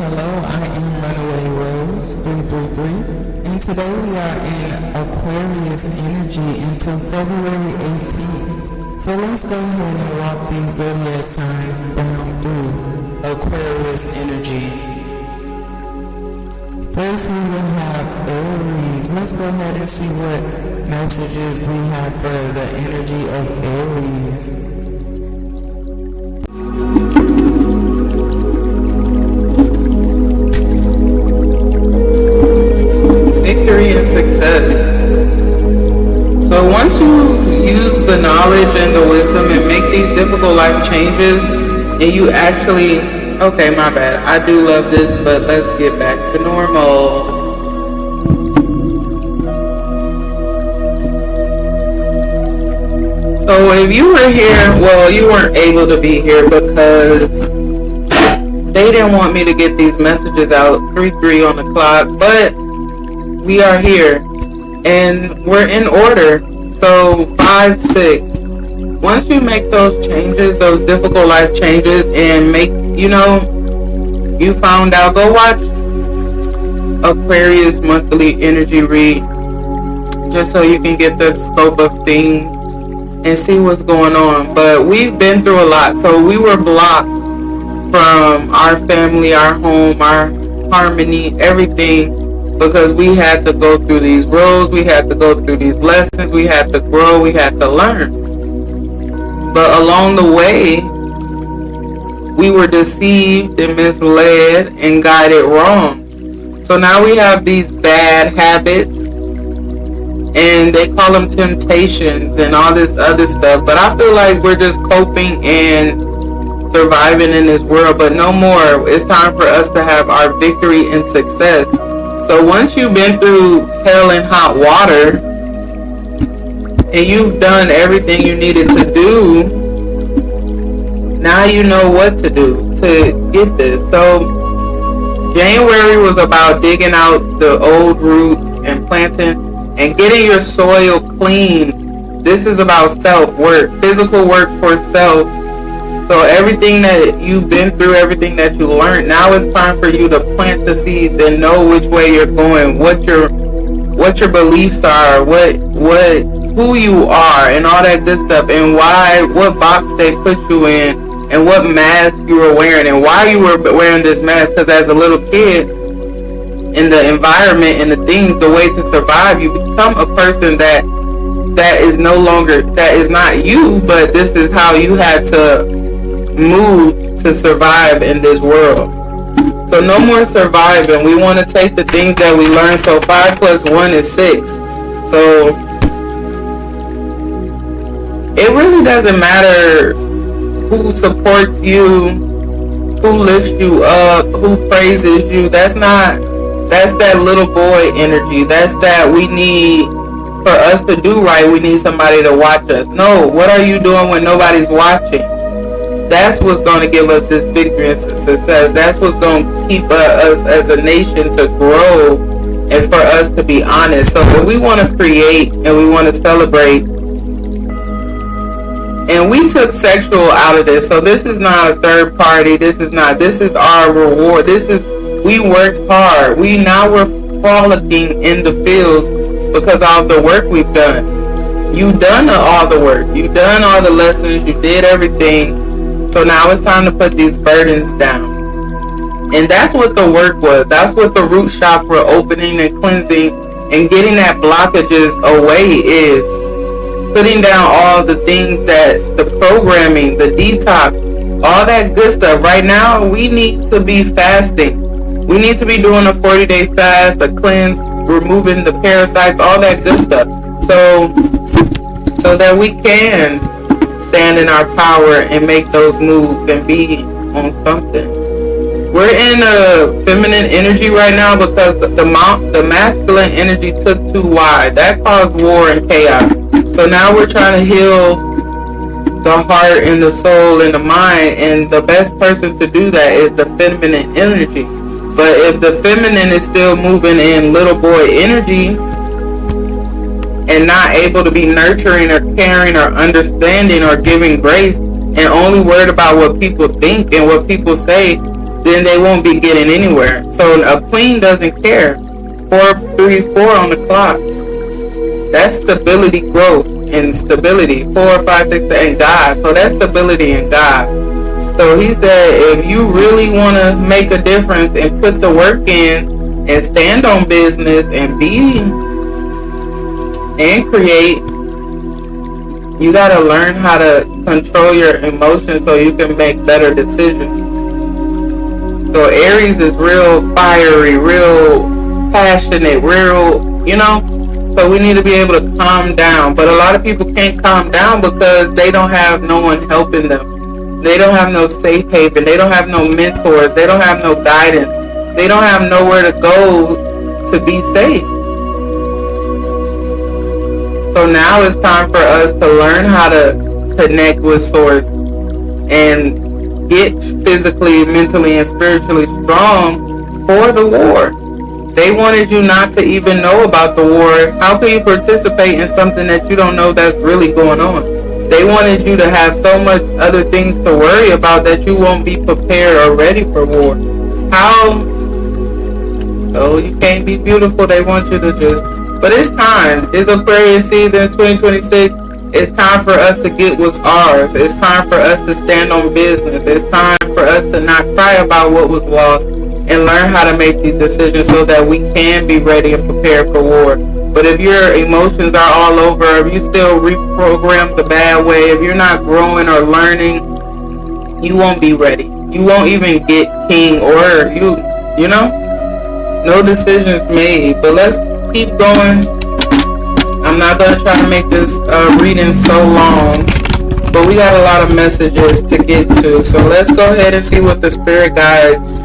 I am Runaway Rose 333, and today we are in Aquarius energy until February 18th. So let's go ahead and walk these zodiac signs down through Aquarius energy. First we will have Aries. Let's go ahead and see what messages we have for the energy of Aries. Victory and success. So once you use the knowledge and the wisdom and make these difficult life changes, and you actually, okay, my bad, I do love this, but let's get back to normal. So if you were here, well, you weren't able to be here because they didn't want me to get these messages out 3-3 on the clock, but we are here and we're in order. So 5-6, once you make those changes, those difficult life changes, and make, you found out, go watch Aquarius monthly energy read just so you can get the scope of things and see what's going on. But we've been through a lot. So we were blocked from our family, our home, our harmony, everything, because we had to go through these roads, we had to go through these lessons, we had to grow, we had to learn. But along the way, we were deceived and misled and guided wrong. So now we have these bad habits, and they call them temptations and all this other stuff. But I feel like we're just coping and surviving in this world, but no more. It's time for us to have our victory and success. So once you've been through hell and hot water and you've done everything you needed to do, now you know what to do to get this. So January was about digging out the old roots and planting and getting your soil clean. This is about self-work, physical work for self. So everything that you've been through, everything that you learned, now it's time for you to plant the seeds and know which way you're going, what your beliefs are, who you are, and all that good stuff, and why, what box they put you in, and what mask you were wearing, and why you were wearing this mask. Because as a little kid, in the environment and the things, the way to survive, you become a person that is no longer, that is not you, but this is how you had to move to survive in this world. So no more surviving. We want to take the things that we learned. So 5 + 1 is 6. So it really doesn't matter who supports you, who lifts you up, who praises you. That's that little boy energy. That's that we need, for us to do right, we need somebody to watch us. No, what are you doing when nobody's watching? That's what's going to give us this victory and success. That's what's going to keep us as a nation to grow and for us to be honest. So if we want to create and we want to celebrate, and we took sexual out of this, so this is not a third party. This is our reward. We worked hard. We're frolicking in the field because of the work we've done. You've done all the work. You've done all the lessons. You did everything. So now it's time to put these burdens down. And that's what the work was. That's what the root chakra opening and cleansing and getting that blockages away is. Putting down all the things that, the programming, the detox, all that good stuff. Right now, we need to be fasting. We need to be doing a 40-day fast, a cleanse, removing the parasites, all that good stuff. So that we can stand in our power and make those moves and be on something. We're in a feminine energy right now because the masculine energy took too wide. That caused war and chaos. So now we're trying to heal the heart and the soul and the mind, and the best person to do that is the feminine energy. But if the feminine is still moving in little boy energy and not able to be nurturing or caring or understanding or giving grace, and only worried about what people think and what people say, then they won't be getting anywhere. So a queen doesn't care. 434 on the clock. That's stability, growth, and stability. 4, 5, 6, and God. So that's stability in God. So he said, if you really want to make a difference and put the work in and stand on business and be and create, you got to learn how to control your emotions so you can make better decisions. So Aries is real fiery, real passionate, real, so we need to be able to calm down. But a lot of people can't calm down because they don't have no one helping them. They don't have no safe haven. They don't have no mentors. They don't have no guidance. They don't have nowhere to go to be safe. So now it's time for us to learn how to connect with Source and get physically, mentally, and spiritually strong for the war. They wanted you not to even know about the war. How can you participate in something that you don't know that's really going on? They wanted you to have so much other things to worry about that you won't be prepared or ready for war. How? So you can't be beautiful. They want you to just... But it's time. It's Aquarius season. It's 2026. It's time for us to get what's ours. It's time for us to stand on business. It's time for us to not cry about what was lost and learn how to make these decisions so that we can be ready and prepared for war. But if your emotions are all over, if you still reprogram the bad way, if you're not growing or learning, you won't be ready. You won't even get king or no decisions made. But let's keep going. I'm not going to try to make this reading so long, but we got a lot of messages to get to. So let's go ahead and see what the spirit guides.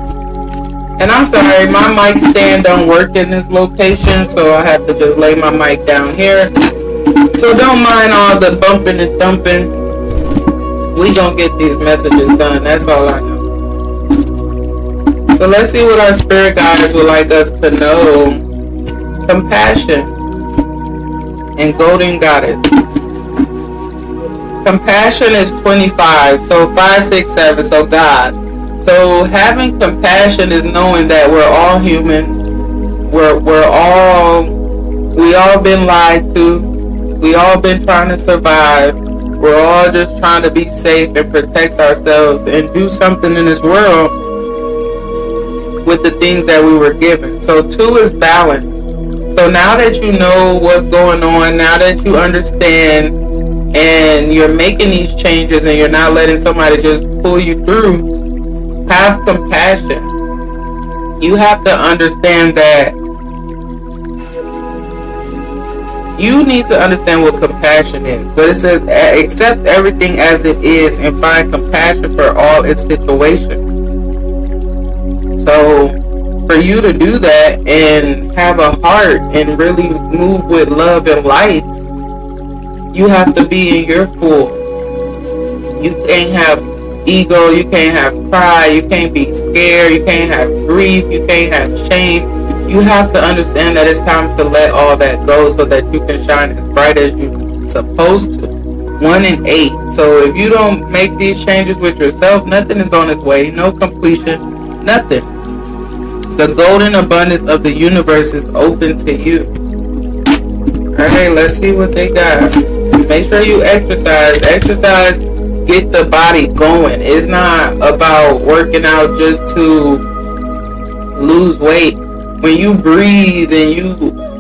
And I'm sorry, my mic stand don't work in this location, so I have to just lay my mic down here. So don't mind all the bumping and thumping. We gonna get these messages done. That's all I know. So let's see what our spirit guides would like us to know. Compassion and golden goddess. Compassion is 25, so 5, 6, 7, so God. So having compassion is knowing that we're all human. We all been lied to. We all been trying to survive. We're all just trying to be safe and protect ourselves and do something in this world with the things that we were given. So 2 is balance. So now that you know what's going on, now that you understand and you're making these changes and you're not letting somebody just pull you through, have compassion. You have to understand that you need to understand what compassion is. But it says, accept everything as it is and find compassion for all its situations. So for you to do that and have a heart and really move with love and light, you have to be in your full. You can't have ego, you can't have pride, you can't be scared, you can't have grief, you can't have shame. You have to understand that it's time to let all that go so that you can shine as bright as you're supposed to. 1 and 8. So if you don't make these changes with yourself, nothing is on its way. No completion, nothing. The golden abundance of the universe is open to you. Alright, let's see what they got. Make sure you exercise. Exercise, get the body going. It's not about working out just to lose weight. When you breathe and you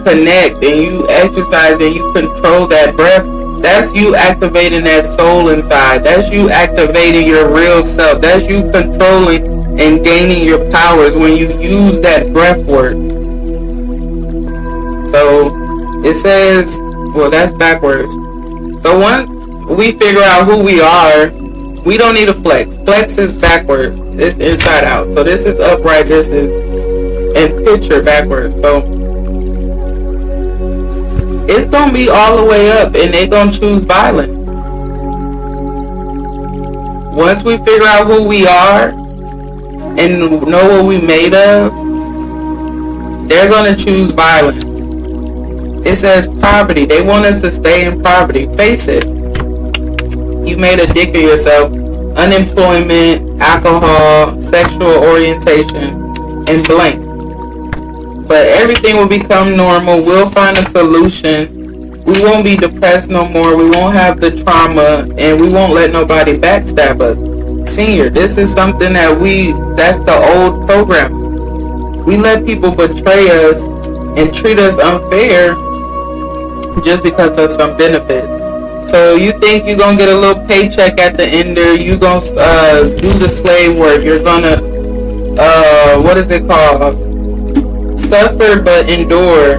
connect and you exercise and you control that breath, that's you activating that soul inside. That's you activating your real self. That's you controlling and gaining your powers when you use that breath work. So it says, well, that's backwards. So once we figure out who we are, we don't need a flex. Flex is backwards. It's inside out. So this is upright. This is in picture backwards. So it's going to be all the way up and they're going to choose violence. Once we figure out who we are and know what we made of, they're going to choose violence. It says poverty. They want us to stay in poverty. Face it. You made a dick of yourself. Unemployment, alcohol, sexual orientation, and blank. But everything will become normal. We'll find a solution. We won't be depressed no more. We won't have the trauma, and we won't let nobody backstab us. Senior, this is something that's the old program. We let people betray us and treat us unfair just because of some benefits. So you think you're going to get a little paycheck at the end there, you're going to do the slave work, you're going to, what is it called? Suffer but endure.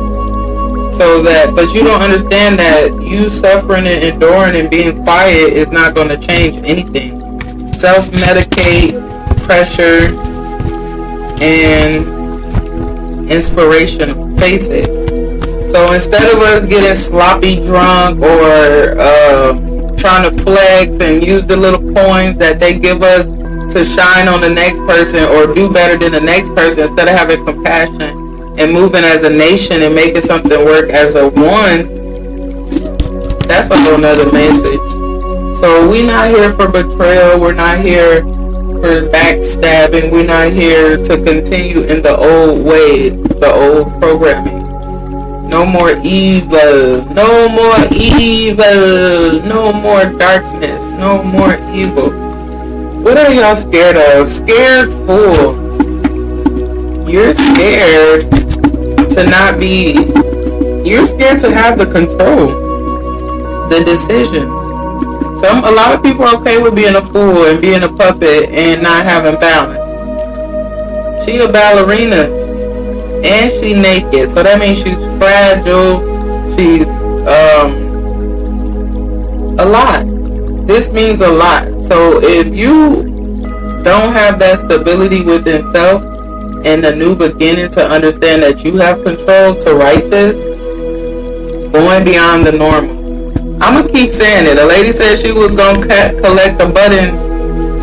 But you don't understand that you suffering and enduring and being quiet is not going to change anything. Self-medicate, pressure, and inspirational. Face it. So instead of us getting sloppy drunk or trying to flex and use the little coins that they give us to shine on the next person or do better than the next person, instead of having compassion and moving as a nation and making something work as a one, that's a whole nother message. So we're not here for betrayal. We're not here for backstabbing. We're not here to continue in the old way, the old programming. No more evil. No more evil. No more darkness. No more evil. What are y'all scared of? Scared for? You're scared to not be. You're scared to have the control, the decision. A lot of people are okay with being a fool and being a puppet and not having balance. She a ballerina and she naked, so that means she's fragile. She's a lot. This means a lot. So if you don't have that stability within self and a new beginning to understand that you have control to write this, going beyond the normal. I'm going to keep saying it. A lady said she was going to collect a button.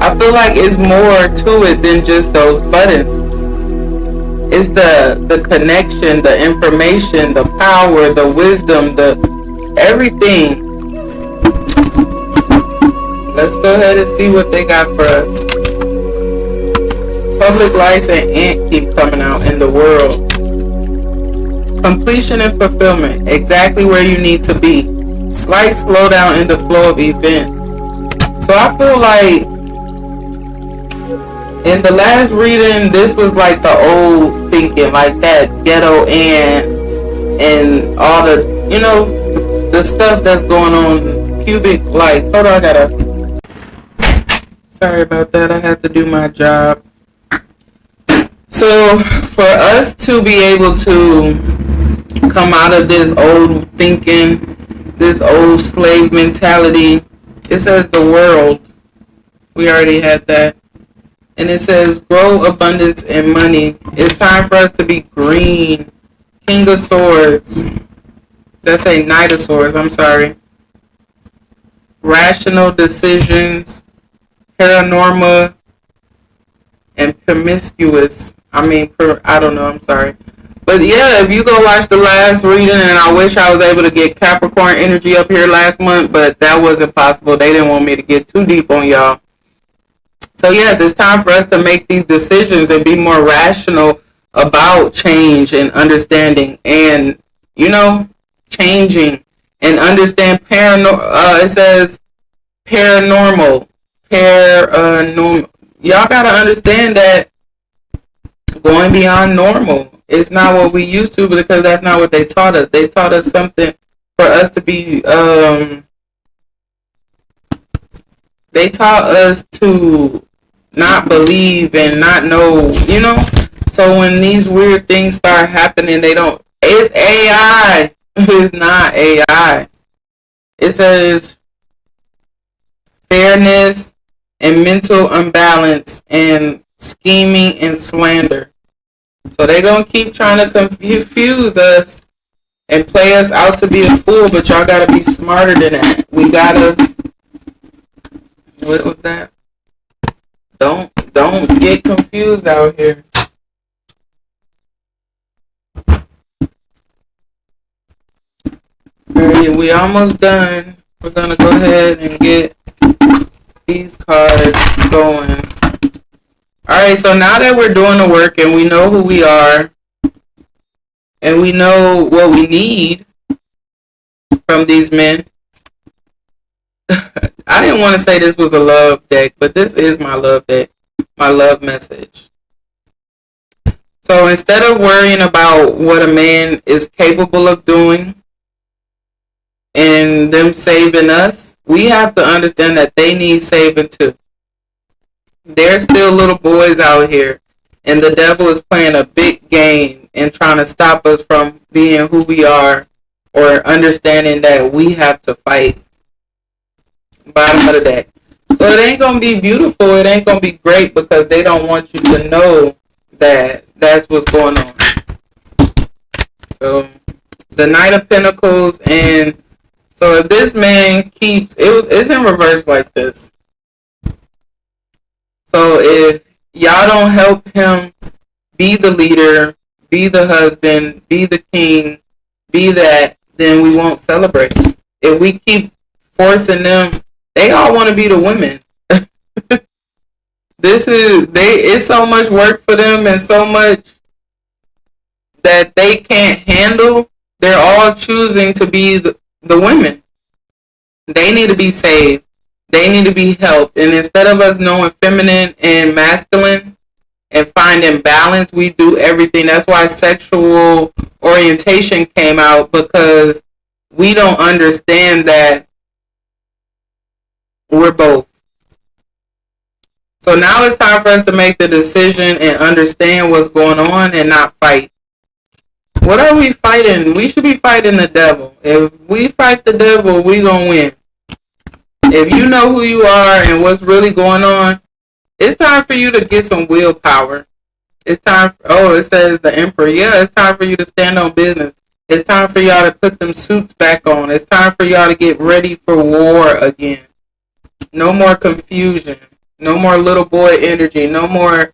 I feel like it's more to it than just those buttons. It's the connection, the information, the power, the wisdom, the everything. Let's go ahead and see what they got for us. Public lights and ant keep coming out in the world. Completion and fulfillment. Exactly where you need to be. Slight slowdown in the flow of events. So I feel like in the last reading, this was like the old thinking, like that ghetto and all the, the stuff that's going on. Cubic lights. Hold on, sorry about that. I had to do my job. So for us to be able to come out of this old thinking, this old slave mentality, it says the world. We already had that. And it says grow abundance and money. It's time for us to be green. King of Swords. That's a Knight of Swords. I'm sorry. Rational decisions. Paranormal. And promiscuous. I don't know. I'm sorry. But yeah, if you go watch the last reading, and I wish I was able to get Capricorn energy up here last month, but that wasn't possible. They didn't want me to get too deep on y'all. So yes, it's time for us to make these decisions and be more rational about change and understanding and, changing and understand it says paranormal. Y'all got to understand that going beyond normal. It's not what we used to, because that's not what they taught us. They taught us something for us to be, they taught us to not believe and not know, So when these weird things start happening, it's AI. It's not AI. It says fairness and mental imbalance and scheming and slander. So they're going to keep trying to confuse us and play us out to be a fool, but y'all got to be smarter than that. We got to, what was that? Don't get confused out here. Alright, we almost done. We're going to go ahead and get these cards going. right, so now that we're doing the work and we know who we are and we know what we need from these men, I didn't want to say this was a love deck, but this is my love deck, my love message. So instead of worrying about what a man is capable of doing and them saving us, we have to understand that they need saving too. There's still little boys out here, and the devil is playing a big game and trying to stop us from being who we are or understanding that we have to fight. Bottom of the deck. So it ain't going to be beautiful. It ain't going to be great because they don't want you to know that that's what's going on. So the Knight of Pentacles, and so if this man keeps, it's in reverse like this. So if y'all don't help him be the leader, be the husband, be the king, be that, then we won't celebrate. If we keep forcing them, they all want to be the women. It's so much work for them and so much that they can't handle. They're all choosing to be the women. They need to be saved. They need to be helped. And instead of us knowing feminine and masculine and finding balance, we do everything. That's why sexual orientation came out, because we don't understand that we're both. So now it's time for us to make the decision and understand what's going on and not fight. What are we fighting? We should be fighting the devil. If we fight the devil, we gonna win. If you know who you are and what's really going on, it's time for you to get some willpower. It's time it says the Emperor. Yeah, it's time for you to stand on business. It's time for y'all to put them suits back on. It's time for y'all to get ready for war again. No more confusion. No more little boy energy. No more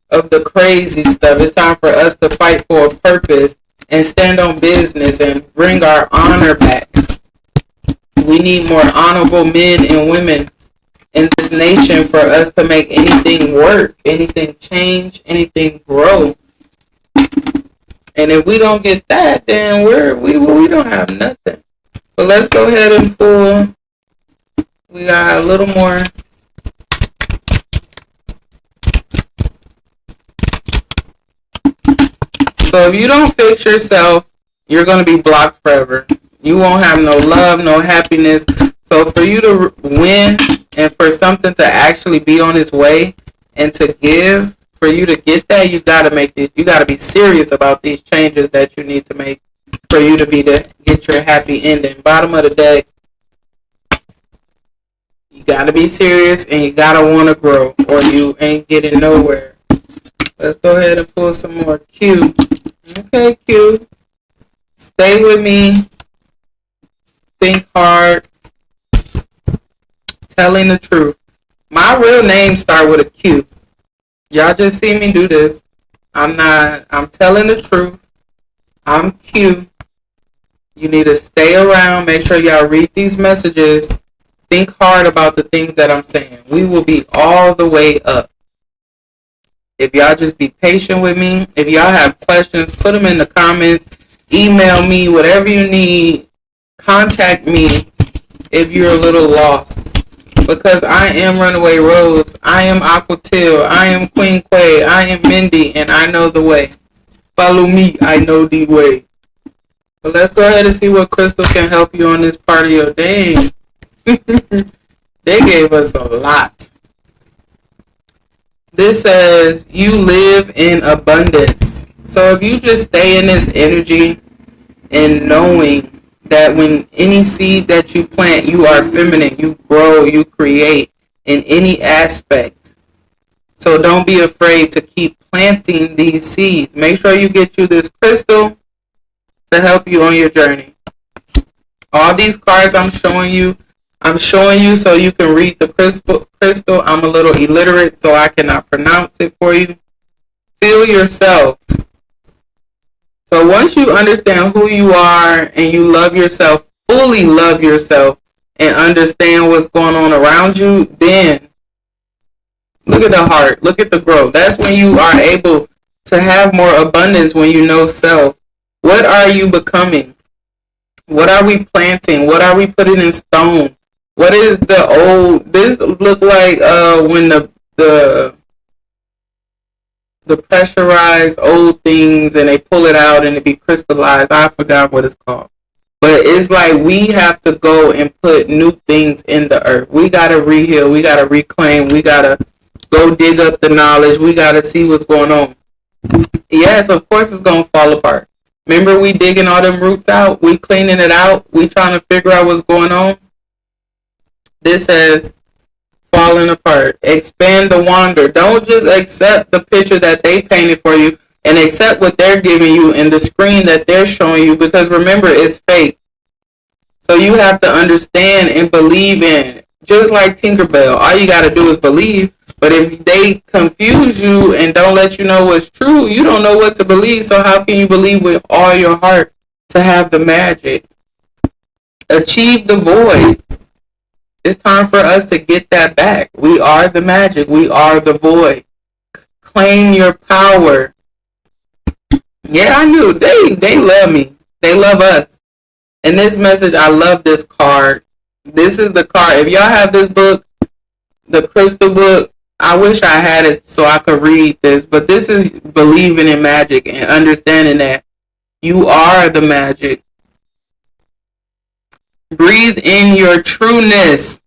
of the crazy stuff. It's time for us to fight for a purpose and stand on business and bring our honor back. We need more honorable men and women in this nation for us to make anything work, anything change, anything grow. And if we don't get that, then we don't have nothing. But let's go ahead and pull. We got a little more. So if you don't fix yourself, you're going to be blocked forever. You won't have no love, no happiness. So for you to win and for something to actually be on its way and to give, for you to get that, you got to make this. You got to be serious about these changes that you need to make for you to get your happy ending. Bottom of the deck. You got to be serious and you got to want to grow, or you ain't getting nowhere. Let's go ahead and pull some more Q. Okay, Q. Stay with me. Think hard. Telling the truth. My real name start with a Q. Y'all just see me do this. I'm telling the truth. I'm Q. You need to stay around. Make sure y'all read these messages. Think hard about the things that I'm saying. We will be all the way up. If y'all just be patient with me. If y'all have questions, put them in the comments. Email me, whatever you need. Contact me if you're a little lost. Because I am Runaway Rose. I am Aquatil. I am Queen Quay. I am Mindy, and I know the way. Follow me. I know the way. But let's go ahead and see what crystal can help you on this part of your day. They gave us a lot. This says you live in abundance. So if you just stay in this energy and knowing that when any seed that you plant, you are feminine, you grow, you create in any aspect. So don't be afraid to keep planting these seeds. Make sure you get you this crystal to help you on your journey. All these cards I'm showing you so you can read the crystal. I'm a little illiterate, so I cannot pronounce it for you. Feel yourself. So once you understand who you are and you love yourself, fully love yourself, and understand what's going on around you, then Look at the heart. Look at the growth. That's when you are able to have more abundance, when you know self. What are you becoming? What are we planting? What are we putting in stone? What is the old? This look like when the pressurized old things and they pull it out and it be crystallized. I forgot what it's called. But it's like we have to go and put new things in the earth. We got to reheal. We got to reclaim. We got to go dig up the knowledge. We got to see what's going on. Yes, of course it's going to fall apart. Remember we digging all them roots out? We cleaning it out? We trying to figure out what's going on? This has fallen apart. Expand the wander. Don't just accept the picture that they painted for you and accept what they're giving you and the screen that they're showing you, because remember, it's fake. So you have to understand and believe in it. Just like Tinkerbell, all you got to do is believe. But if they confuse you and don't let you know what's true, you don't know what to believe. So how can you believe with all your heart to have the magic? Achieve the void. It's time for us to get that back. We are the magic. We are the void. Claim your power. Yeah, I knew. They love me. They love us. And this message, I love this card. This is the card. If y'all have this book, the crystal book, I wish I had it so I could read this. But this is believing in magic and understanding that you are the magic. Breathe in your trueness.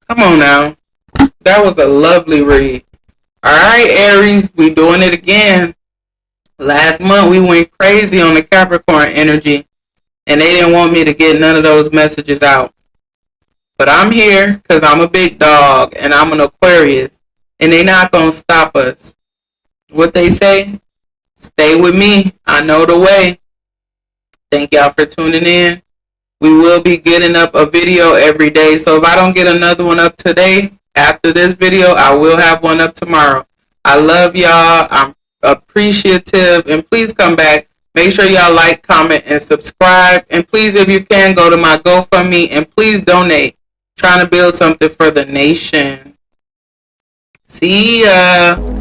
Come on now. That was a lovely read. Alright, Aries, we doing it again. Last month we went crazy on the Capricorn energy, and they didn't want me to get none of those messages out. But I'm here because I'm a big dog and I'm an Aquarius, and they not going to stop us. What they say? Stay with me. I know the way. Thank y'all for tuning in. We will be getting up a video every day. So if I don't get another one up today, after this video, I will have one up tomorrow. I love y'all. I'm appreciative. And please come back. Make sure y'all like, comment, and subscribe. And please, if you can, go to my GoFundMe and please donate. Trying to build something for the nation. See ya.